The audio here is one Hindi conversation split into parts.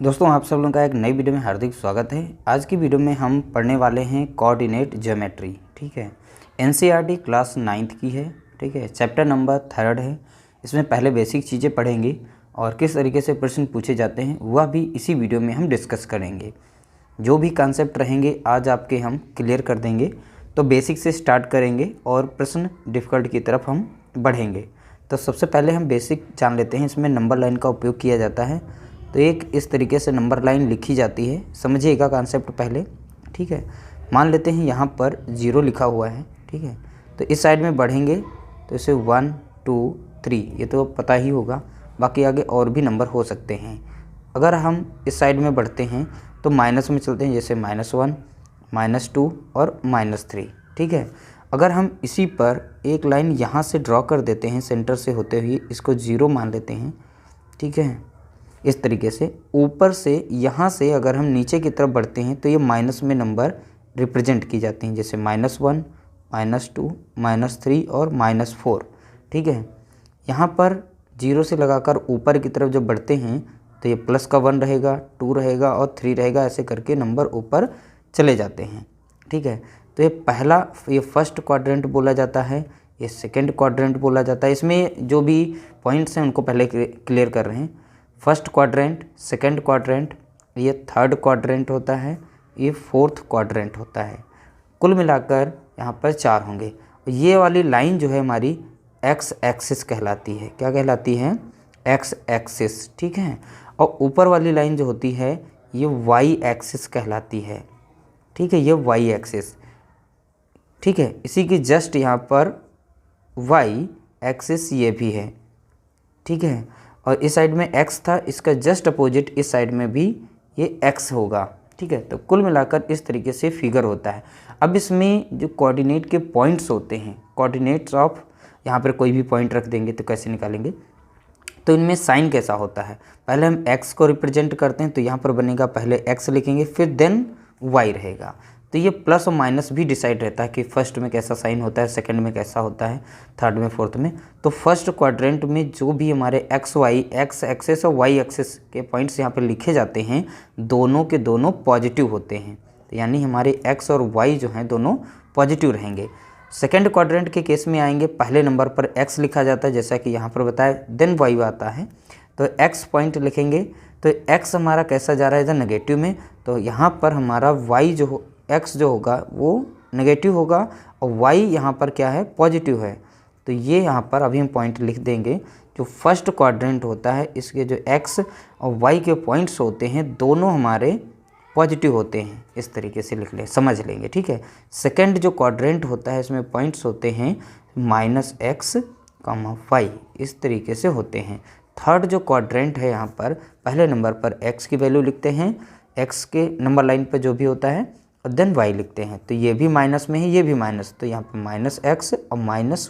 दोस्तों आप सब लोगों का एक नई वीडियो में हार्दिक स्वागत है। आज की वीडियो में हम पढ़ने वाले हैं कोऑर्डिनेट ज्योमेट्री। ठीक है, एनसीईआरटी क्लास 9th की है। ठीक है, चैप्टर नंबर 3 है। इसमें पहले बेसिक चीज़ें पढ़ेंगे और किस तरीके से प्रश्न पूछे जाते हैं वह भी इसी वीडियो में हम डिस्कस करेंगे। जो भी कॉन्सेप्ट रहेंगे आज आपके हम क्लियर कर देंगे। तो बेसिक से स्टार्ट करेंगे और प्रश्न डिफ़िकल्ट की तरफ हम बढ़ेंगे। तो सबसे पहले हम बेसिक जान लेते हैं। इसमें नंबर लाइन का उपयोग किया जाता है। तो एक इस तरीके से नंबर लाइन लिखी जाती है, समझिएगा कॉन्सेप्ट पहले। ठीक है, मान लेते हैं यहाँ पर 0 लिखा हुआ है। ठीक है, तो इस साइड में बढ़ेंगे तो इसे 1 2 3 ये तो पता ही होगा, बाकी आगे और भी नंबर हो सकते हैं। अगर हम इस साइड में बढ़ते हैं तो माइनस में चलते हैं, जैसे -1 -2 और -3। ठीक है, अगर हम इसी पर एक लाइन यहाँ से ड्रॉ कर देते हैं सेंटर से होते हुए, इसको 0 मान लेते हैं। ठीक है, इस तरीके से ऊपर से यहाँ से अगर हम नीचे की तरफ बढ़ते हैं तो ये माइनस में नंबर रिप्रेजेंट की जाती हैं, जैसे -1 -2 -3 और -4। ठीक है, यहाँ पर 0 से लगाकर ऊपर की तरफ जब बढ़ते हैं तो ये प्लस का 1 रहेगा, 2 रहेगा और 3 रहेगा, ऐसे करके नंबर ऊपर चले जाते हैं। ठीक है, तो ये फर्स्ट क्वाड्रेंट बोला जाता है, ये सेकंड क्वाड्रेंट बोला जाता है। इसमें जो भी पॉइंट्स हैं उनको पहले क्लियर कर रहे हैं। फर्स्ट क्वाड्रेंट, सेकंड क्वाड्रेंट, ये थर्ड क्वाड्रेंट होता है, ये फोर्थ क्वाड्रेंट होता है। कुल मिलाकर यहाँ पर 4 होंगे। ये वाली लाइन जो है हमारी एक्स एक्सिस कहलाती है। क्या कहलाती है? X axis. ठीक है, और ऊपर वाली लाइन जो होती है ये वाई एक्सिस कहलाती है। ठीक है, ये वाई एक्सिस। ठीक है, इसी की जस्ट यहाँ पर वाई एक्सिस ये भी है। ठीक है, और इस साइड में x था, इसका जस्ट अपोजिट इस साइड में भी ये x होगा। ठीक है, तो कुल मिलाकर इस तरीके से फिगर होता है। अब इसमें जो कोऑर्डिनेट के पॉइंट्स होते हैं, कोऑर्डिनेट्स ऑफ, यहाँ पर कोई भी पॉइंट रख देंगे तो कैसे निकालेंगे, तो इनमें साइन कैसा होता है। पहले हम x को रिप्रेजेंट करते हैं तो यहाँ पर बनेगा, पहले x लिखेंगे फिर देन y रहेगा। तो ये प्लस और माइनस भी डिसाइड रहता है कि फर्स्ट में कैसा साइन होता है, सेकंड में कैसा होता है, थर्ड में, फोर्थ में। तो फर्स्ट क्वाड्रेंट में जो भी हमारे एक्स एक्सेस और वाई एक्सेस के पॉइंट्स यहाँ पे लिखे जाते हैं, दोनों के दोनों पॉजिटिव होते हैं। तो यानी हमारे एक्स और वाई जो हैं दोनों पॉजिटिव रहेंगे। सेकेंड क्वाड्रेंट के केस में आएंगे, पहले नंबर पर एक्स लिखा जाता है जैसा कि यहाँ पर बताया, देन वाई आता है। तो एक्स पॉइंट लिखेंगे तो एक्स हमारा कैसा जा रहा है, इधर नेगेटिव में। तो यहाँ पर हमारा वाई जो एक्स जो होगा वो नेगेटिव होगा और वाई यहाँ पर क्या है, पॉजिटिव है। तो ये यहाँ पर अभी हम पॉइंट लिख देंगे। जो फर्स्ट क्वाड्रेंट होता है इसके जो एक्स और वाई के पॉइंट्स होते हैं दोनों हमारे पॉजिटिव होते हैं। इस तरीके से लिख लें, समझ लेंगे। ठीक है, सेकंड जो क्वाड्रेंट होता है इसमें पॉइंट्स होते हैं -x, y, इस तरीके से होते हैं। थर्ड जो क्वाड्रेंट है यहाँ पर पहले नंबर पर x की वैल्यू लिखते हैं, x के नंबर लाइन पर जो भी होता है, और देन y लिखते हैं। तो ये भी माइनस में है, ये भी माइनस, तो यहाँ पर -x और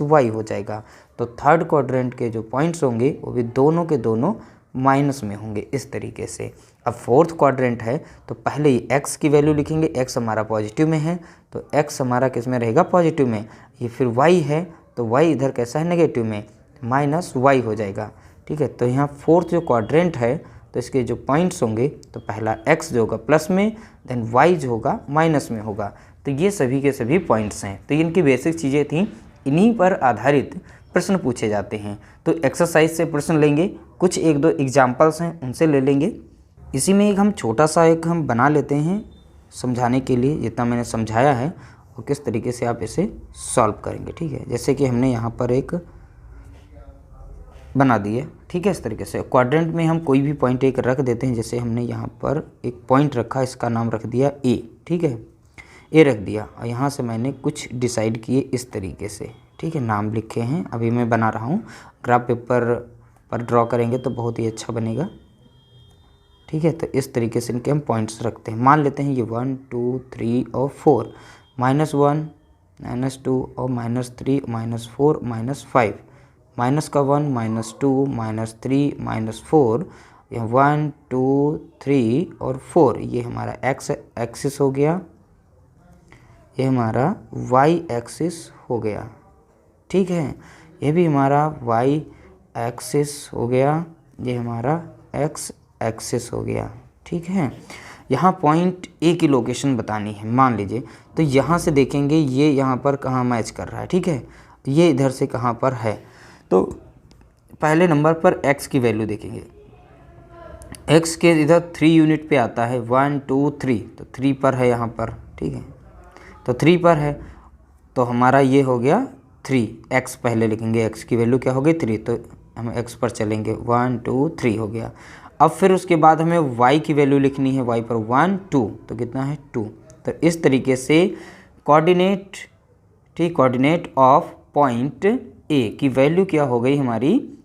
-y हो जाएगा। तो थर्ड क्वाड्रेंट के जो पॉइंट्स होंगे वो भी दोनों के दोनों माइनस में होंगे, इस तरीके से। अब फोर्थ क्वाड्रेंट है तो पहले ही x की वैल्यू लिखेंगे, x हमारा पॉजिटिव में है तो x हमारा किस में रहेगा, पॉजिटिव में। ये फिर y है तो y इधर कैसा है, नेगेटिव में, -y हो जाएगा। ठीक है, तो यहाँ फोर्थ जो क्वाड्रेंट है तो इसके जो पॉइंट्स होंगे तो पहला x जो होगा प्लस में, देन y जो होगा माइनस में होगा। तो ये सभी के सभी पॉइंट्स हैं। तो इनकी बेसिक चीज़ें थी, इन्हीं पर आधारित प्रश्न पूछे जाते हैं। तो एक्सरसाइज से प्रश्न लेंगे, कुछ 1-2 एग्जाम्पल्स हैं उनसे ले लेंगे। इसी में एक हम छोटा सा एक हम बना लेते हैं समझाने के लिए, जितना मैंने समझाया है और किस तरीके से आप इसे सॉल्व करेंगे। ठीक है, जैसे कि हमने यहाँ पर एक बना दिए। ठीक है, इस तरीके से क्वाड्रेंट में हम कोई भी पॉइंट एक रख देते हैं। जैसे हमने यहाँ पर एक पॉइंट रखा, इसका नाम रख दिया ए। ठीक है, ए रख दिया और यहाँ से मैंने कुछ डिसाइड किए इस तरीके से। ठीक है, नाम लिखे हैं, अभी मैं बना रहा हूँ। ग्राफ पेपर पर ड्रॉ करेंगे तो बहुत ही अच्छा बनेगा। ठीक है, तो इस तरीके से इनके हम पॉइंट्स रखते हैं। मान लेते हैं ये 1 2 3 और 4, -1 -2 और -3 -4 -5, माइनस का 1 -2 -3 -4, 1 2 3 और 4, ये हमारा x एक्सिस हो गया, ये हमारा y एक्सिस हो गया। ठीक है, ये भी हमारा y एक्सिस हो गया, ये हमारा x एक्सिस हो गया। ठीक। ठीक है। यहाँ पॉइंट ए की लोकेशन बतानी है मान लीजिए, तो यहाँ से देखेंगे ये यहाँ पर कहाँ मैच कर रहा है, ठीक है, ये इधर से कहाँ पर है। तो पहले नंबर पर x की वैल्यू देखेंगे, x के इधर 3 यूनिट पे आता है, 1 2 3, तो 3 पर है यहाँ पर, ठीक है, तो 3 पर है, तो हमारा ये हो गया 3, x पहले लिखेंगे, x की वैल्यू क्या हो गई 3, तो हम x पर चलेंगे, 1 2 3 हो गया। अब फिर उसके बाद हमें y की वैल्यू लिखनी है, y पर 1 2, तो कितना है 2। तो इस तरीके से कोऑर्डिनेट, ठीक, कोऑर्डिनेट ऑफ पॉइंट ए की वैल्यू क्या हो गई हमारी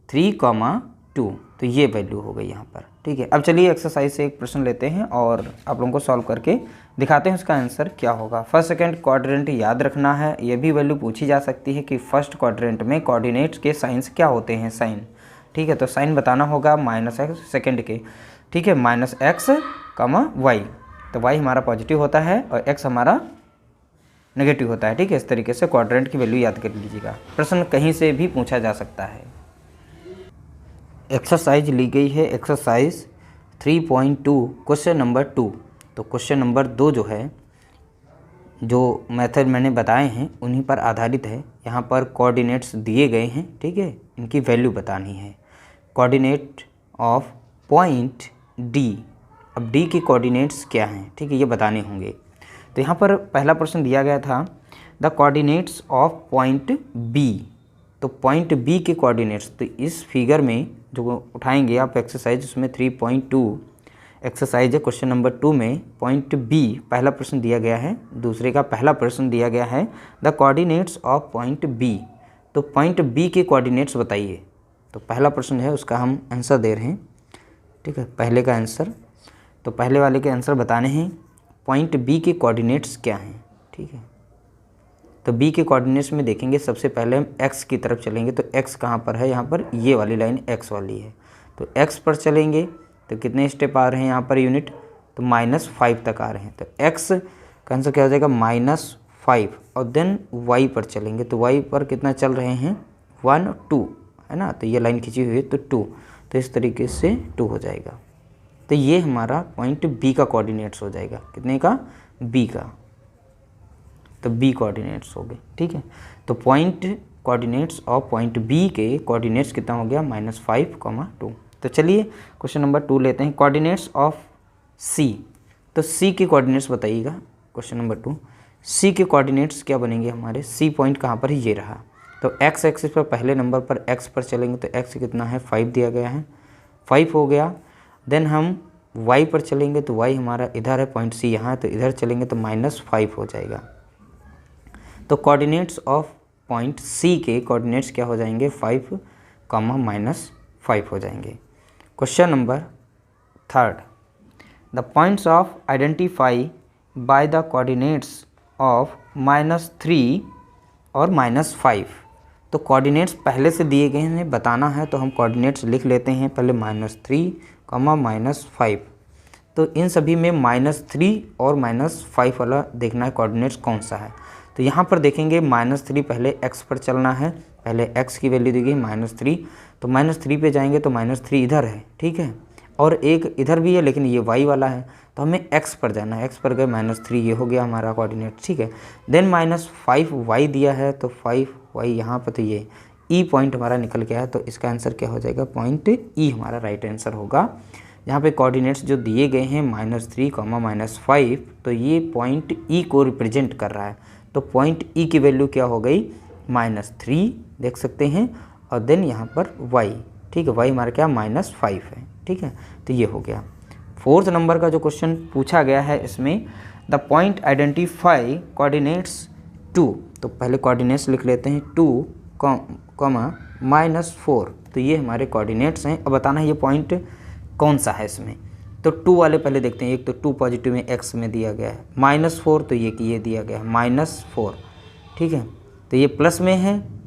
3,2, तो ये वैल्यू हो गई यहाँ पर, ठीक है। अब चलिए एक्सरसाइज से एक प्रश्न लेते हैं और आप लोगों को सॉल्व करके दिखाते हैं उसका आंसर क्या होगा। फर्स्ट सेकंड क्वाड्रेंट याद रखना है, ये भी वैल्यू पूछी जा सकती है कि फर्स्ट क्वाड्रेंट में कोऑर्डिनेट्स के साइंस क्या होते हैं, साइन, ठीक है, तो साइन बताना होगा -x सेकंड के, ठीक है, -x, y, तो y हमारा पॉजिटिव होता है और x हमारा नेगेटिव होता है, ठीक है। इस तरीके से क्वाड्रेंट की वैल्यू याद कर लीजिएगा, प्रश्न कहीं से भी पूछा जा सकता है। एक्सरसाइज ली गई है, एक्सरसाइज 3.2 क्वेश्चन नंबर 2। तो क्वेश्चन नंबर 2 जो है, जो मेथड मैंने बताए हैं उन्हीं पर आधारित है। यहाँ पर कोऑर्डिनेट्स दिए गए हैं, ठीक है, इनकी वैल्यू बतानी है। कोऑर्डिनेट ऑफ पॉइंट डी, अब डी की कोऑर्डिनेट्स क्या हैं, ठीक है, ये बताने होंगे। तो यहाँ पर पहला प्रश्न दिया गया था the coordinates of point B, तो पॉइंट बी के कोऑर्डिनेट्स, तो इस फिगर में जो उठाएंगे आप एक्सरसाइज, उसमें 3.2 एक्सरसाइज है, क्वेश्चन नंबर 2 में पॉइंट बी पहला प्रश्न दिया गया है, दूसरे का पहला प्रश्न दिया गया है the coordinates of point B, तो पॉइंट बी के कोऑर्डिनेट्स बताइए। तो पहला प्रश्न है उसका हम आंसर दे रहे हैं, ठीक है, पहले का आंसर, तो पहले वाले के आंसर बताने हैं, पॉइंट बी के कोऑर्डिनेट्स क्या हैं, ठीक है। तो बी के कोऑर्डिनेट्स में देखेंगे, सबसे पहले हम x की तरफ चलेंगे, तो x कहाँ पर है, यहाँ पर ये वाली लाइन x वाली है, तो x पर चलेंगे तो कितने स्टेप आ रहे हैं यहाँ पर यूनिट, तो -5 तक आ रहे हैं, तो x का आंसर क्या हो जाएगा -5, और देन y पर चलेंगे, तो y पर कितना चल रहे हैं 1 2, है ना, तो ये लाइन खींची हुई है तो 2, तो इस तरीके से 2 हो जाएगा। तो ये हमारा पॉइंट बी का कोऑर्डिनेट्स हो जाएगा, कितने का, बी का, तो बी कोऑर्डिनेट्स हो गए, ठीक है। तो point coordinates of point B के कोऑर्डिनेट्स कितना हो गया -5, 2। तो चलिए क्वेश्चन नंबर 2 लेते हैं, कोऑर्डिनेट्स ऑफ सी, तो सी के कोऑर्डिनेट्स बताइएगा। क्वेश्चन नंबर 2, सी के कोऑर्डिनेट्स क्या बनेंगे हमारे, सी पॉइंट कहाँ पर है, ये रहा, तो एक्स एक्सिस पर पहले नंबर पर x पर चलेंगे, तो x कितना है 5 दिया गया है, 5 हो गया। देन हम y पर चलेंगे, तो y हमारा इधर है, पॉइंट सी यहाँ है, तो इधर चलेंगे तो -5 हो जाएगा। तो कोऑर्डिनेट्स ऑफ पॉइंट सी के कोऑर्डिनेट्स क्या हो जाएंगे 5, -5 हो जाएंगे। Question number 3, the points of identify by the coordinates of -3 और -5, तो कोऑर्डिनेट्स पहले से दिए गए हैं, बताना है, तो हम कोऑर्डिनेट्स लिख लेते हैं पहले, -3, -5, तो इन सभी में -3 और -5 वाला देखना है कोऑर्डिनेट्स कौन सा है। तो यहाँ पर देखेंगे -3 पहले x पर चलना है, पहले x की वैल्यू दी गई -3, तो -3 पे जाएंगे तो -3 इधर है, ठीक है, और एक इधर भी है लेकिन ये y वाला है, तो हमें x पर जाना है, x पर गए -3, ये हो गया हमारा कोऑर्डिनेट, ठीक है। देन -5y दिया है, तो 5y यहाँ पर, तो ये e पॉइंट हमारा निकल गया है, तो इसका आंसर क्या हो जाएगा, पॉइंट e हमारा राइट आंसर होगा। यहाँ पे कोऑर्डिनेट्स जो दिए गए हैं -3, -5, तो ये पॉइंट e को रिप्रेजेंट कर रहा है, तो पॉइंट e की वैल्यू क्या हो गई -3 देख सकते हैं, और देन यहाँ पर y, ठीक है, y हमारा क्या -5 है, ठीक है, तो ये हो गया। 4th नंबर का जो क्वेश्चन पूछा गया है, इसमें द पॉइंट आइडेंटिफाई कोऑर्डिनेट्स 2, तो पहले कोऑर्डिनेट्स लिख लेते हैं 2, -4, तो ये हमारे कोऑर्डिनेट्स हैं। अब बताना है ये पॉइंट कौन सा है इसमें, तो 2 वाले पहले देखते हैं। एक तो 2 पॉजिटिव में x में दिया गया है, -4 तो ये दिया गया है -4, ठीक है, तो ये प्लस में है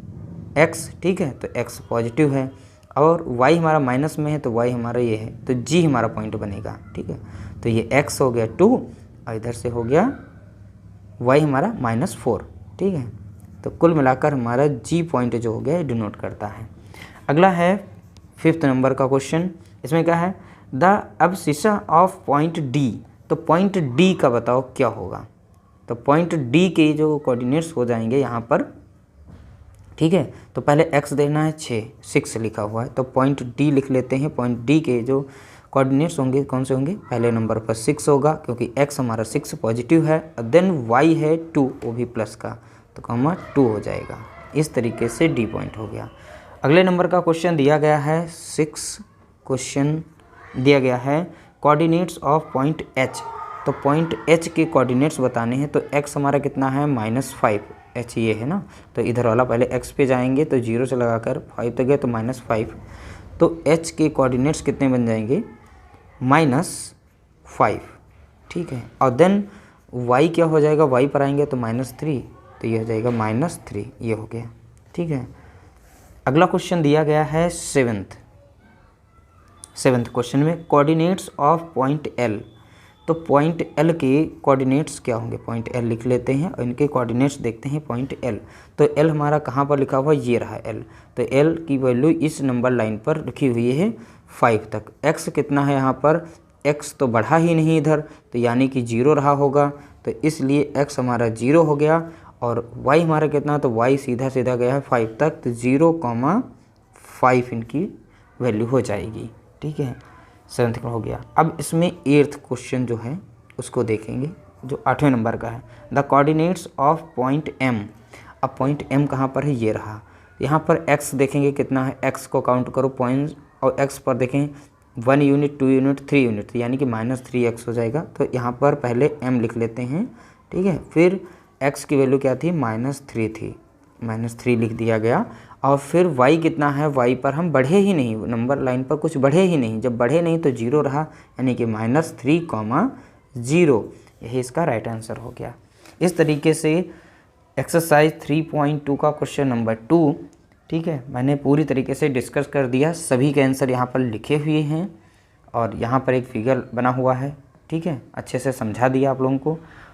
x, ठीक है, तो x पॉजिटिव है, और y हमारा माइनस में है, तो y हमारा ये है, तो g हमारा पॉइंट बनेगा, ठीक है, तो ये x हो गया 2, और इधर से हो गया y हमारा -4, ठीक है, तो कुल मिलाकर हमारा g पॉइंट जो हो गया डिनोट करता है। अगला है 5th नंबर का क्वेश्चन, इसमें क्या है, the abscissa of point D, तो पॉइंट डी का बताओ क्या होगा। तो पॉइंट डी के जो कोऑर्डिनेट्स हो जाएंगे यहाँ पर, ठीक है। तो पहले x देना है 6 लिखा हुआ है, तो पॉइंट डी लिख लेते हैं। पॉइंट डी के जो कोऑर्डिनेट्स होंगे कौन से होंगे, पहले नंबर पर 6 होगा क्योंकि x हमारा 6 पॉजिटिव है, और देन y है 2 वो भी प्लस का, तो कॉमा 2 हो जाएगा। इस तरीके से डी पॉइंट हो गया। अगले नंबर का क्वेश्चन दिया गया है 6, क्वेश्चन दिया गया है कोऑर्डिनेट्स ऑफ पॉइंट h। तो पॉइंट h के कोऑर्डिनेट्स बताने हैं, तो x हमारा कितना है -5, h ये है ना, तो इधर वाला पहले x पे जाएंगे तो 0 से लगाकर 5 तक गए तो -5, तो h के कोऑर्डिनेट्स कितने बन जाएंगे -5, ठीक है। और देन y क्या हो जाएगा, y पर आएंगे तो -3, तो ये हो जाएगा -3, ये हो गया, ठीक है। अगला क्वेश्चन दिया गया है 7th क्वेश्चन में कोऑर्डिनेट्स ऑफ पॉइंट L। तो पॉइंट L के कोऑर्डिनेट्स क्या होंगे, पॉइंट L लिख लेते हैं और इनके कोऑर्डिनेट्स देखते हैं। पॉइंट L, तो L हमारा कहाँ पर लिखा हुआ, ये रहा L, तो L की वैल्यू इस नंबर लाइन पर लिखी हुई है 5 तक। x कितना है यहाँ पर, x तो बढ़ा ही नहीं इधर, तो यानी कि 0 रहा होगा, तो इसलिए x हमारा 0 हो गया। और y हमारा कितना, तो y सीधा सीधा गया है 5 तक, तो 0,5 इनकी वैल्यू हो जाएगी, ठीक है। 7th का हो गया। अब इसमें 8th क्वेश्चन जो है उसको देखेंगे, जो 8वें नंबर का है। The coordinates of point M। अब पॉइंट M कहाँ पर है, ये रहा। यहाँ पर x देखेंगे कितना है, x को काउंट करो पॉइंट्स, और x पर देखें 1 यूनिट, 2 यूनिट, 3 यूनिट, यानी कि -3x हो जाएगा। तो यहाँ पर पहले m लिख लेते हैं, ठीक है। फिर x की वैल्यू क्या थी, -3 थी, -3 लिख दिया गया। और फिर y कितना है, y पर हम बढ़े ही नहीं, नंबर लाइन पर कुछ बढ़े ही नहीं, जब बढ़े नहीं तो 0 रहा, यानी कि -3,0, यही इसका राइट आंसर हो गया। इस तरीके से एक्सरसाइज 3.2 का क्वेश्चन नंबर 2, ठीक है, मैंने पूरी तरीके से डिस्कस कर दिया। सभी के आंसर यहाँ पर लिखे हुए हैं और यहाँ पर एक फिगर बना हुआ है, ठीक है, अच्छे से समझा दिया आप लोगों को।